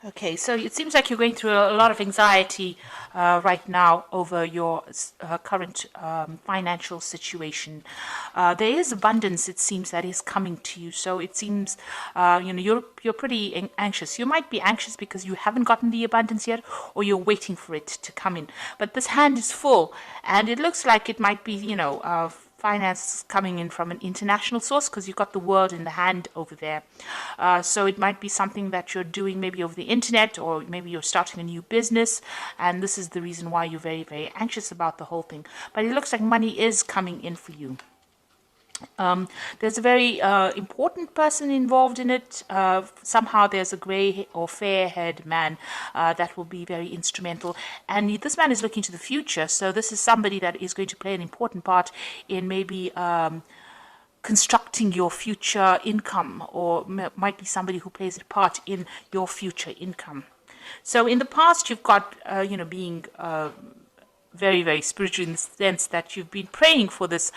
Okay, so it seems like you're going through a lot of anxiety right now over your current financial situation. There is abundance, it seems, that is coming to you. So it seems, you're pretty anxious. You might be anxious because you haven't gotten the abundance yet, or you're waiting for it to come in. But this hand is full, and it looks like it might be, finance coming in from an international source, because you've got the world in the hand over there. So it might be something that you're doing maybe over the internet, or maybe you're starting a new business, and this is the reason why you're very, very anxious about the whole thing. But it looks like money is coming in for you. There's a very important person involved in it. Somehow there's a grey or fair-haired man that will be very instrumental. And this man is looking to the future. So this is somebody that is going to play an important part in maybe constructing your future income, or might be somebody who plays a part in your future income. So in the past, you've got, being very, very spiritual in the sense that you've been praying for this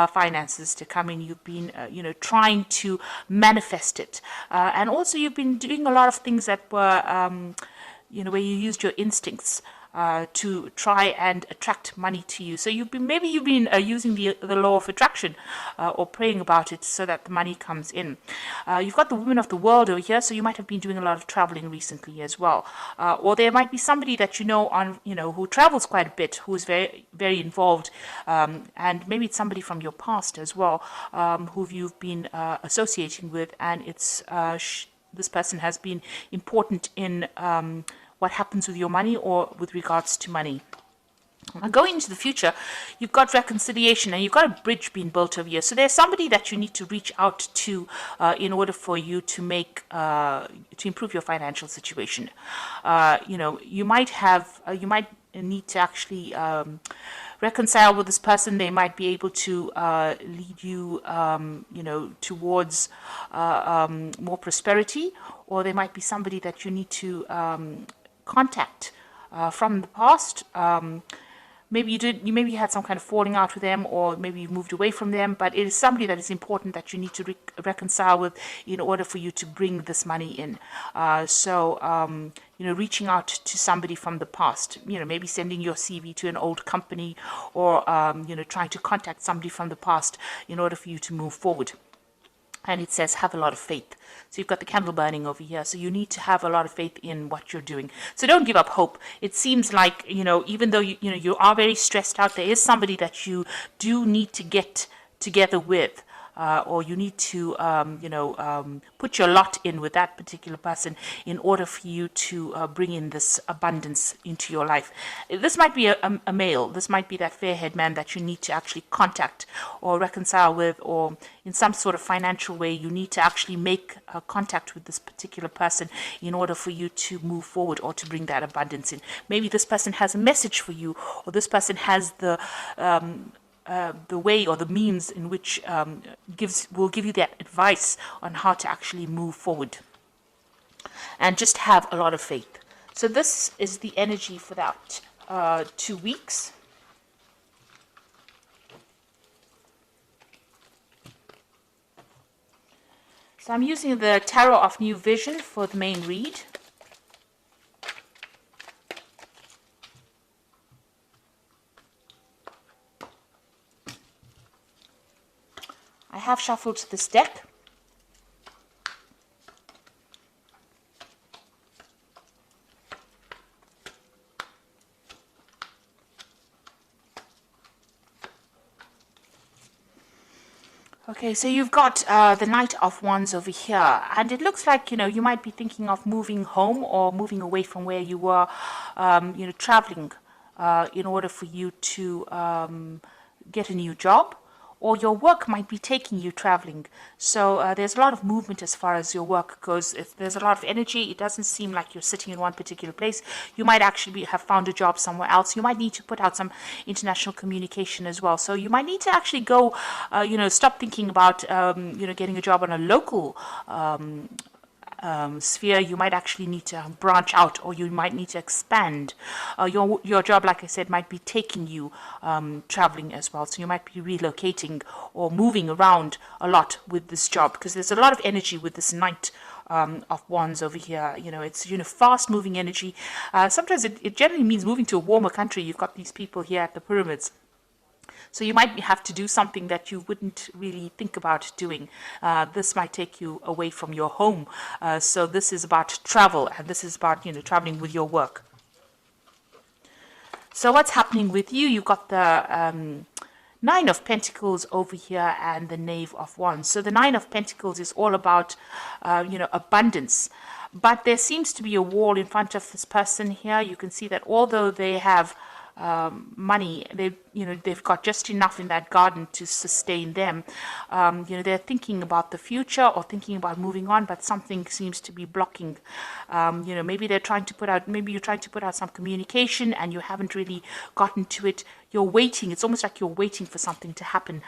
finances to come in. You've been, trying to manifest it. And also you've been doing a lot of things that were, where you used your instincts to try and attract money to you. So you've been using the law of attraction or praying about it so that the money comes in. You've got the woman of the world over here, so you might have been doing a lot of traveling recently as well. Or there might be somebody that who travels quite a bit, who is very, very involved, and maybe it's somebody from your past as well, who you've been associating with, and it's this person has been important in what happens with your money or with regards to money. Going into the future, you've got reconciliation, and you've got a bridge being built over here. So there's somebody that you need to reach out to in order for you to to improve your financial situation. You might need to actually reconcile with this person. They might be able to lead you, towards more prosperity, or there might be somebody that you need to contact from the past. Maybe you had some kind of falling out with them, or maybe you moved away from them, but it is somebody that is important that you need to reconcile with in order for you to bring this money in. Reaching out to somebody from the past, maybe sending your CV to an old company, or, trying to contact somebody from the past in order for you to move forward. And it says, have a lot of faith. So you've got the candle burning over here. So you need to have a lot of faith in what you're doing. So don't give up hope. It seems like, even though you are very stressed out, there is somebody that you do need to get together with. Or you need to, put your lot in with that particular person in order for you to bring in this abundance into your life. This might be a male. This might be that fair-haired man that you need to actually contact or reconcile with, or in some sort of financial way, you need to actually make contact with this particular person in order for you to move forward or to bring that abundance in. Maybe this person has a message for you, or this person has the way or the means in which will give you that advice on how to actually move forward. And just have a lot of faith. So this is the energy for that 2 weeks. So I'm using the Tarot of New Vision for the main read. I have shuffled this deck. Okay, so you've got the Knight of Wands over here, and it looks like, you might be thinking of moving home or moving away from where you were, traveling in order for you to get a new job. Or your work might be taking you traveling. So there's a lot of movement as far as your work goes. If there's a lot of energy, it doesn't seem like you're sitting in one particular place. You might actually have found a job somewhere else. You might need to put out some international communication as well. So you might need to actually go, stop thinking about, getting a job on a local sphere. You might actually need to branch out, or you might need to expand. Your job, like I said, might be taking you traveling as well. So you might be relocating or moving around a lot with this job, because there's a lot of energy with this Knight of Wands over here. It's, fast moving energy. Sometimes it generally means moving to a warmer country. You've got these people here at the pyramids. So you might have to do something that you wouldn't really think about doing. This might take you away from your home. So this is about travel, and this is about, traveling with your work. So what's happening with you? You've got the Nine of Pentacles over here and the Knave of Wands. So the Nine of Pentacles is all about, abundance. But there seems to be a wall in front of this person here. You can see that although they have money, they've got just enough in that garden to sustain them. They're thinking about the future or thinking about moving on, but something seems to be blocking. Maybe you're trying to put out some communication and you haven't really gotten to it. You're waiting. It's almost like you're waiting for something to happen.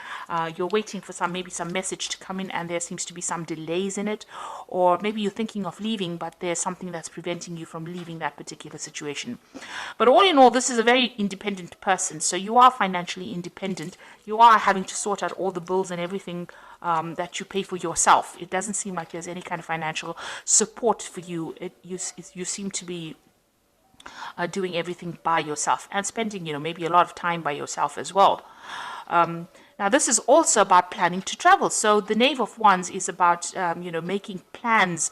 You're waiting for maybe some message to come in, and there seems to be some delays in it. Or maybe you're thinking of leaving, but there's something that's preventing you from leaving that particular situation. But all in all, this is a very independent person. So you are financially independent. You are having to sort out all the bills and everything that you pay for yourself. It doesn't seem like there's any kind of financial support for you. You seem to be doing everything by yourself and spending, maybe a lot of time by yourself as well. Now, this is also about planning to travel. So the Knave of Wands is about, making plans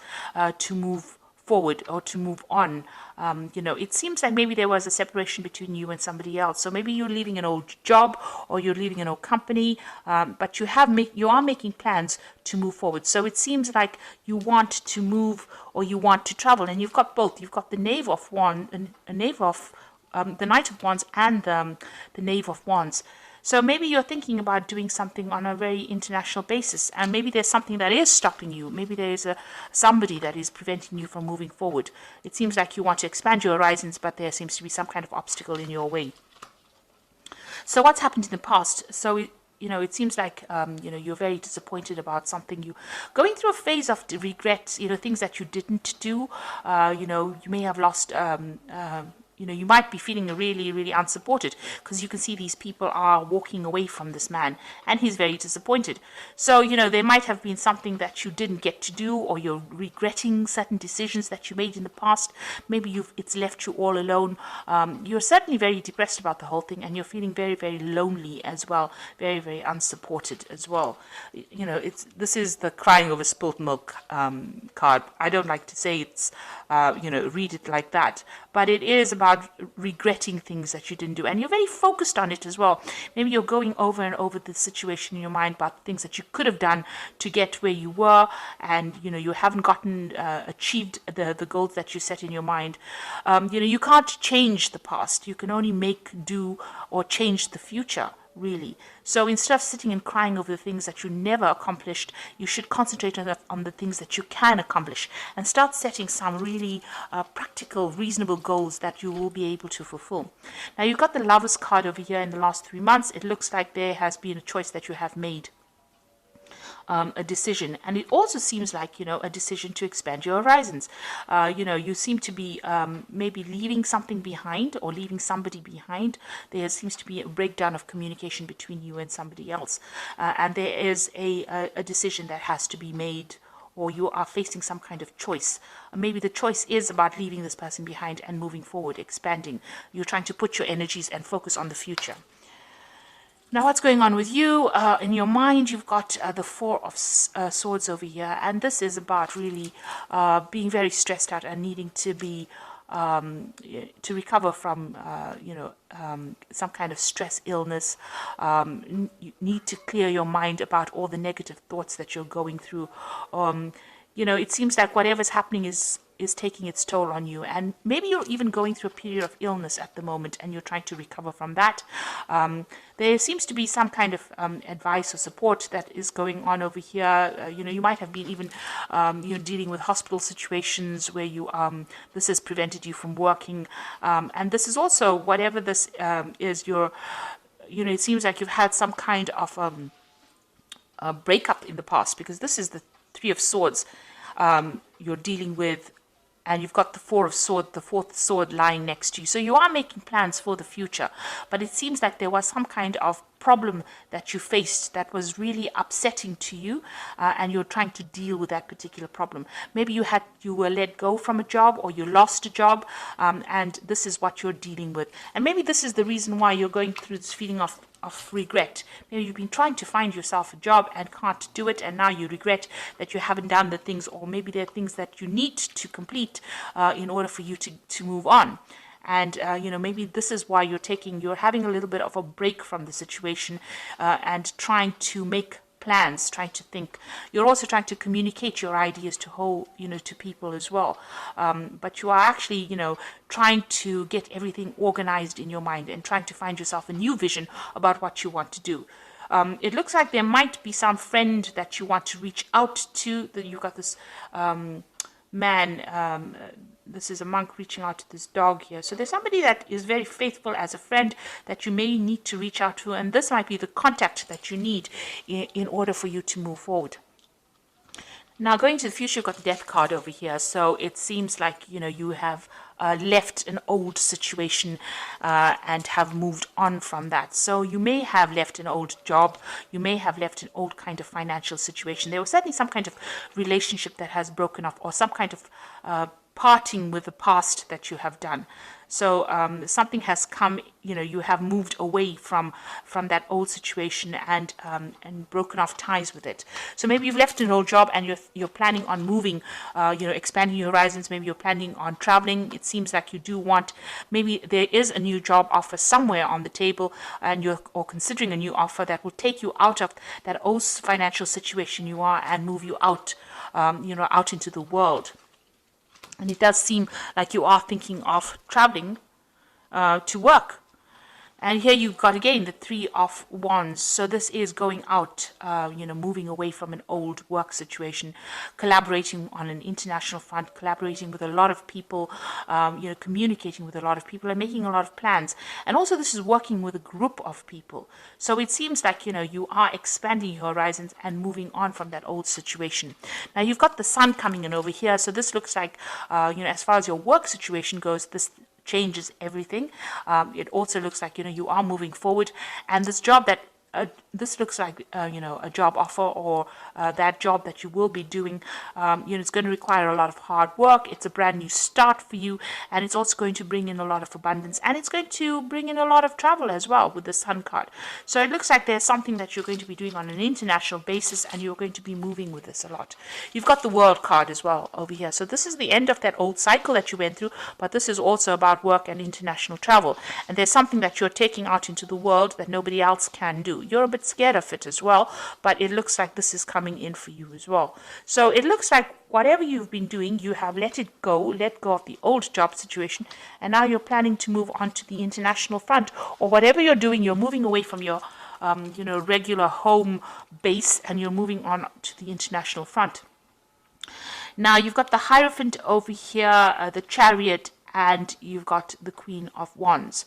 to move forward or to move on. It seems like maybe there was a separation between you and somebody else. So maybe you're leaving an old job or you're leaving an old company, but you are making plans to move forward. So it seems like you want to move or you want to travel, and you've got both. You've got the Knave of Wands, the Knight of Wands, and the Knave of Wands. So maybe you're thinking about doing something on a very international basis, and maybe there's something that is stopping you. Maybe there is somebody that is preventing you from moving forward. It seems like you want to expand your horizons, but there seems to be some kind of obstacle in your way. So what's happened in the past? So it seems like, you're very disappointed about something. You going through a phase of regret, things that you didn't do. You may have lost, you might be feeling really, really unsupported because you can see these people are walking away from this man and he's very disappointed. So, there might have been something that you didn't get to do, or you're regretting certain decisions that you made in the past. Maybe it's left you all alone. You're certainly very depressed about the whole thing, and you're feeling very, very lonely as well, very, very unsupported as well. This is the crying over spilt milk card. I don't like to say it's, read it like that, but it is about regretting things that you didn't do, and you're very focused on it as well. Maybe you're going over and over the situation in your mind about things that you could have done to get where you were, and you haven't gotten achieved the goals that you set in your mind. You can't change the past. You can only make do or change the future, really. So instead of sitting and crying over the things that you never accomplished, you should concentrate on the things that you can accomplish and start setting some really practical, reasonable goals that you will be able to fulfill. Now, you've got the Lovers card over here. In the last 3 months, it looks like there has been a choice that you have made. A decision, and it also seems like a decision to expand your horizons. You seem to be maybe leaving something behind or leaving somebody behind. There seems to be a breakdown of communication between you and somebody else, and there is a decision that has to be made, or you are facing some kind of choice. Maybe the choice is about leaving this person behind and moving forward, expanding. You're trying to put your energies and focus on the future. Now, what's going on with you? In your mind, you've got the Four of Swords over here, and this is about really being very stressed out and needing to be to recover from some kind of stress, illness. You need to clear your mind about all the negative thoughts that you're going through. It seems like whatever's happening is taking its toll on you, and maybe you're even going through a period of illness at the moment and you're trying to recover from that. There seems to be some kind of advice or support that is going on over here. You might have been even dealing with hospital situations where this has prevented you from working, and this is also, whatever this is, it seems like you've had some kind of a breakup in the past, because this is the Three of Swords you're dealing with, and you've got the Four of Swords, the fourth sword lying next to you. So you are making plans for the future, but it seems like there was some kind of problem that you faced that was really upsetting to you, and you're trying to deal with that particular problem. Maybe you were let go from a job, or you lost a job, and this is what you're dealing with. And maybe this is the reason why you're going through this feeling of regret. Maybe you've been trying to find yourself a job and can't do it, and now you regret that you haven't done the things, or maybe there are things that you need to complete in order for you to move on. And maybe this is why you're having a little bit of a break from the situation, and trying to make plans, trying to think. You're also trying to communicate your ideas to people as well. But you are actually, trying to get everything organized in your mind and trying to find yourself a new vision about what you want to do. It looks like there might be some friend that you want to reach out to. That you've got this man. This is a monk reaching out to this dog here. So there's somebody that is very faithful as a friend that you may need to reach out to, and this might be the contact that you need in order for you to move forward. Now, going to the future, you've got the Death card over here. So it seems like, you have left an old situation and have moved on from that. So you may have left an old job. You may have left an old kind of financial situation. There was certainly some kind of relationship that has broken off, or some kind of parting with the past that you have done. So something has come, you have moved away from that old situation and broken off ties with it. So maybe you've left an old job and you're planning on moving, expanding your horizons. Maybe you're planning on traveling. It seems like you do want, maybe there is a new job offer somewhere on the table, and you're considering a new offer that will take you out of that old financial situation you are and move you out, out into the world. And it does seem like you are thinking of traveling to work. And here you've got again the Three of Wands. So this is going out, moving away from an old work situation, collaborating on an international front, collaborating with a lot of people, communicating with a lot of people and making a lot of plans. And also this is working with a group of people. So it seems like, you are expanding your horizons and moving on from that old situation. Now you've got the Sun coming in over here. So this looks like, as far as your work situation goes, this changes everything. It also looks like you are moving forward, and this job that this looks like a job offer, or that job that you will be doing. It's going to require a lot of hard work. It's a brand new start for you, and it's also going to bring in a lot of abundance, and it's going to bring in a lot of travel as well with the Sun card. So it looks like there's something that you're going to be doing on an international basis, and you're going to be moving with this a lot. You've got the World card as well over here. So this is the end of that old cycle that you went through, but this is also about work and international travel. And there's something that you're taking out into the world that nobody else can do. You're a bit scared of it as well, but it looks like this is coming in for you as well. So it looks like whatever you've been doing, you have let go of the old job situation, and now you're planning to move on to the international front, or whatever you're doing, you're moving away from your regular home base, and you're moving on to the international front. Now you've got the Hierophant over here, the Chariot, and you've got the Queen of Wands.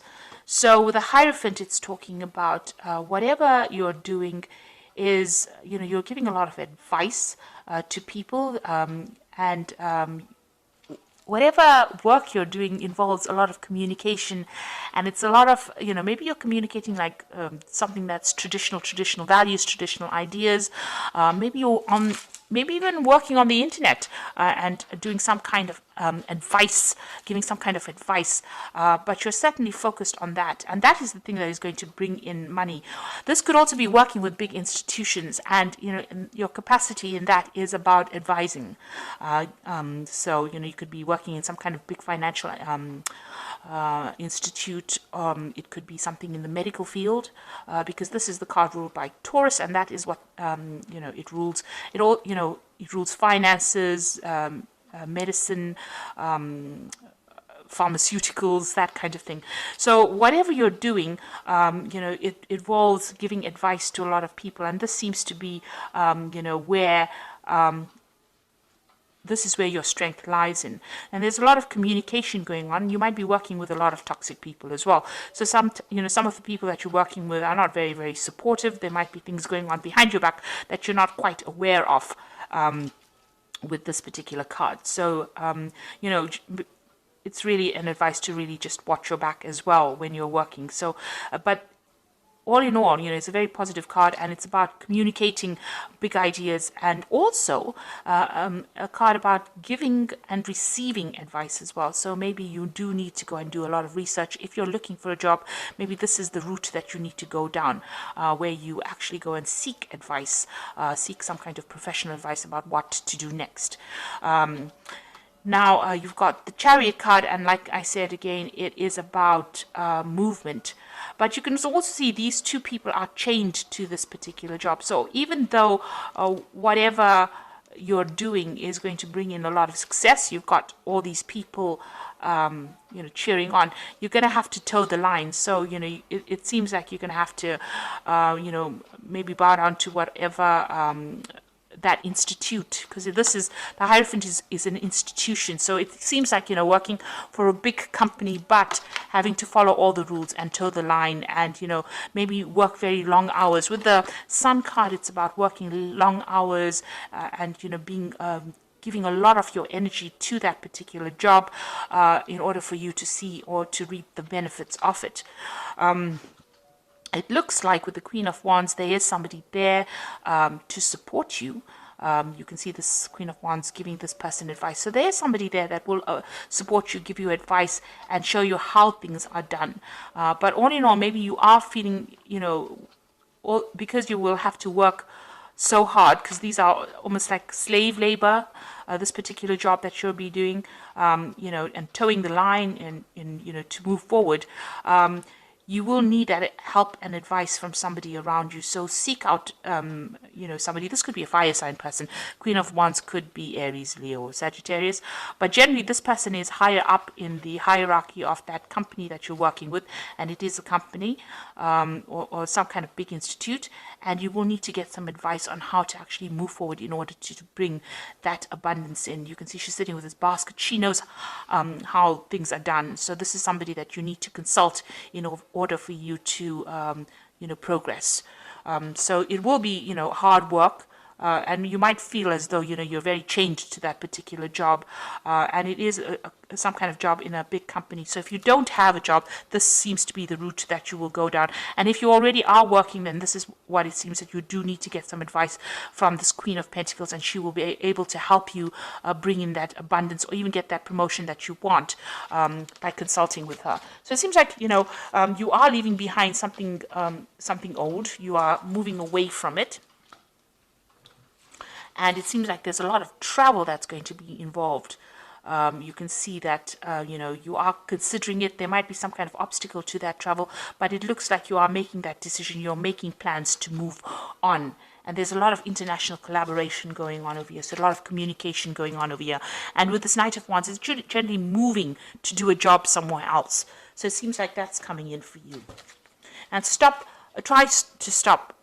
So with the Hierophant, it's talking about whatever you're doing is, you're giving a lot of advice to people, and whatever work you're doing involves a lot of communication, and it's a lot of, maybe you're communicating like something that's traditional values, traditional ideas. Maybe you're maybe even working on the internet and doing some kind of advice, giving some kind of advice, but you're certainly focused on that, and that is the thing that is going to bring in money. This could also be working with big institutions, and your capacity in that is about advising. So you could be working in some kind of big financial institute. It could be something in the medical field, because this is the card ruled by Taurus, and that is what it rules. It rules finances, medicine, pharmaceuticals, that kind of thing. So whatever you're doing, it involves giving advice to a lot of people, and this seems to be, where this is where your strength lies in. And there's a lot of communication going on. You might be working with a lot of toxic people as well. So some of the people that you're working with are not very, very supportive. There might be things going on behind your back that you're not quite aware of with this particular card. So, it's really an advice to really just watch your back as well when you're working. So, but all in all, it's a very positive card, and it's about communicating big ideas, and also a card about giving and receiving advice as well. So maybe you do need to go and do a lot of research. If you're looking for a job, maybe this is the route that you need to go down, where you actually go and seek advice, seek some kind of professional advice about what to do next. Now you've got the Chariot card, and like I said again, it is about movement. But you can also see these two people are chained to this particular job. So even though whatever you're doing is going to bring in a lot of success, you've got all these people cheering on, you're going to have to toe the line. So it seems like you're going to have to maybe bow down to whatever that institute, because this is the Hierophant is an institution. So it seems like working for a big company, but having to follow all the rules and toe the line, and maybe work very long hours. With the Sun card, it's about working long hours, and being giving a lot of your energy to that particular job in order for you to see or to reap the benefits of it. It looks like with the Queen of Wands, there is somebody there to support you. You can see this Queen of Wands giving this person advice. So there's somebody there that will support you, give you advice, and show you how things are done. But all in all, maybe you are feeling, because you will have to work so hard, because these are almost like slave labor, this particular job that you'll be doing, and towing the line and to move forward. You will need that help and advice from somebody around you. So seek out, somebody. This could be a fire sign person. Queen of Wands could be Aries, Leo, or Sagittarius. But generally, this person is higher up in the hierarchy of that company that you're working with. And it is a company or some kind of big institute. And you will need to get some advice on how to actually move forward in order to bring that abundance in. You can see she's sitting with this basket. She knows how things are done. So this is somebody that you need to consult in order for you to progress. So it will be hard work, and you might feel as though you're very chained to that particular job, and it is some kind of job in a big company. So if you don't have a job, this seems to be the route that you will go down. And if you already are working, then this is what it seems that you do need to get some advice from this Queen of Pentacles, and she will be able to help you bring in that abundance, or even get that promotion that you want by consulting with her. So it seems like you are leaving behind something old. You are moving away from it. And it seems like there's a lot of travel that's going to be involved. You can see that, you are considering it. There might be some kind of obstacle to that travel, but it looks like you are making that decision. You're making plans to move on. And there's a lot of international collaboration going on over here. So a lot of communication going on over here. And with this Knight of Wands, it's generally moving to do a job somewhere else. So it seems like that's coming in for you. And try to stop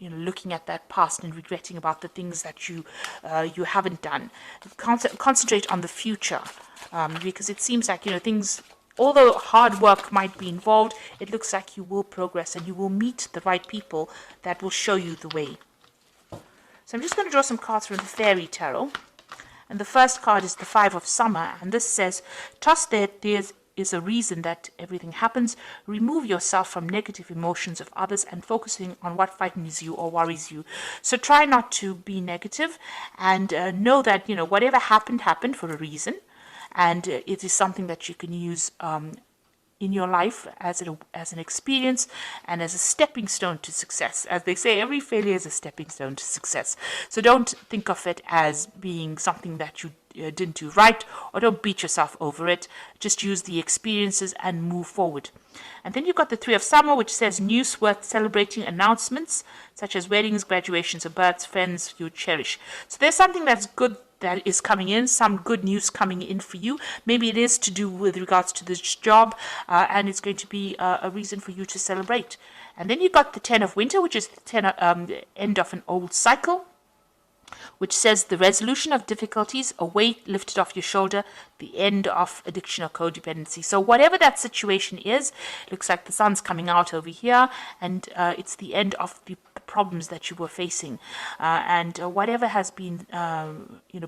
looking at that past and regretting about the things that you haven't done. Concentrate on the future, because it seems like things, although hard work might be involved, it looks like you will progress and you will meet the right people that will show you the way. So I'm just going to draw some cards from the Fairy Tarot, and the first card is the Five of Summer, and this says, trust that there's is a reason that everything happens. Remove yourself from negative emotions of others and focusing on what frightens you or worries you. So try not to be negative, and know that whatever happened for a reason, and it is something that you can use in your life as an experience and as a stepping stone to success. As they say, every failure is a stepping stone to success. So don't think of it as being something that you didn't do right, or don't beat yourself over it. Just use the experiences and move forward. And then you've got the Three of Summer, which says news worth celebrating, announcements such as weddings, graduations, or births, friends you cherish. So there's something that's good that is coming in, some good news coming in for you. Maybe it is to do with regards to this job, and it's going to be a reason for you to celebrate. And then you've got the Ten of Winter, which is the end of an old cycle, which says the resolution of difficulties, a weight lifted off your shoulder, the end of addiction or codependency. So whatever that situation is, it looks like the sun's coming out over here, and it's the end of the problems that you were facing, and whatever has been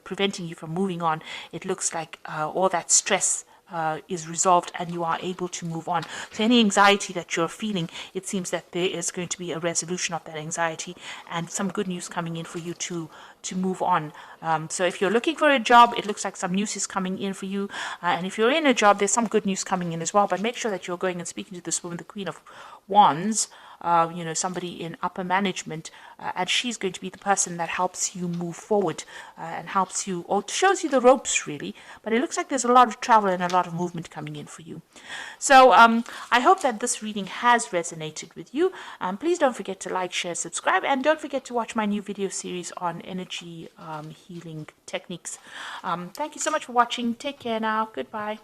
preventing you from moving on, it looks like all that stress is resolved and you are able to move on. So any anxiety that you're feeling, it seems that there is going to be a resolution of that anxiety and some good news coming in for you to move on. So if you're looking for a job, it looks like some news is coming in for you. And if you're in a job, there's some good news coming in as well. But make sure that you're going and speaking to this woman, the Queen of Wands, somebody in upper management, and she's going to be the person that helps you move forward and helps you, or shows you the ropes really. But it looks like there's a lot of travel and a lot of movement coming in for you. So I hope that this reading has resonated with you. Please don't forget to like, share, subscribe, and don't forget to watch my new video series on energy healing techniques. Thank you so much for watching. Take care now. Goodbye.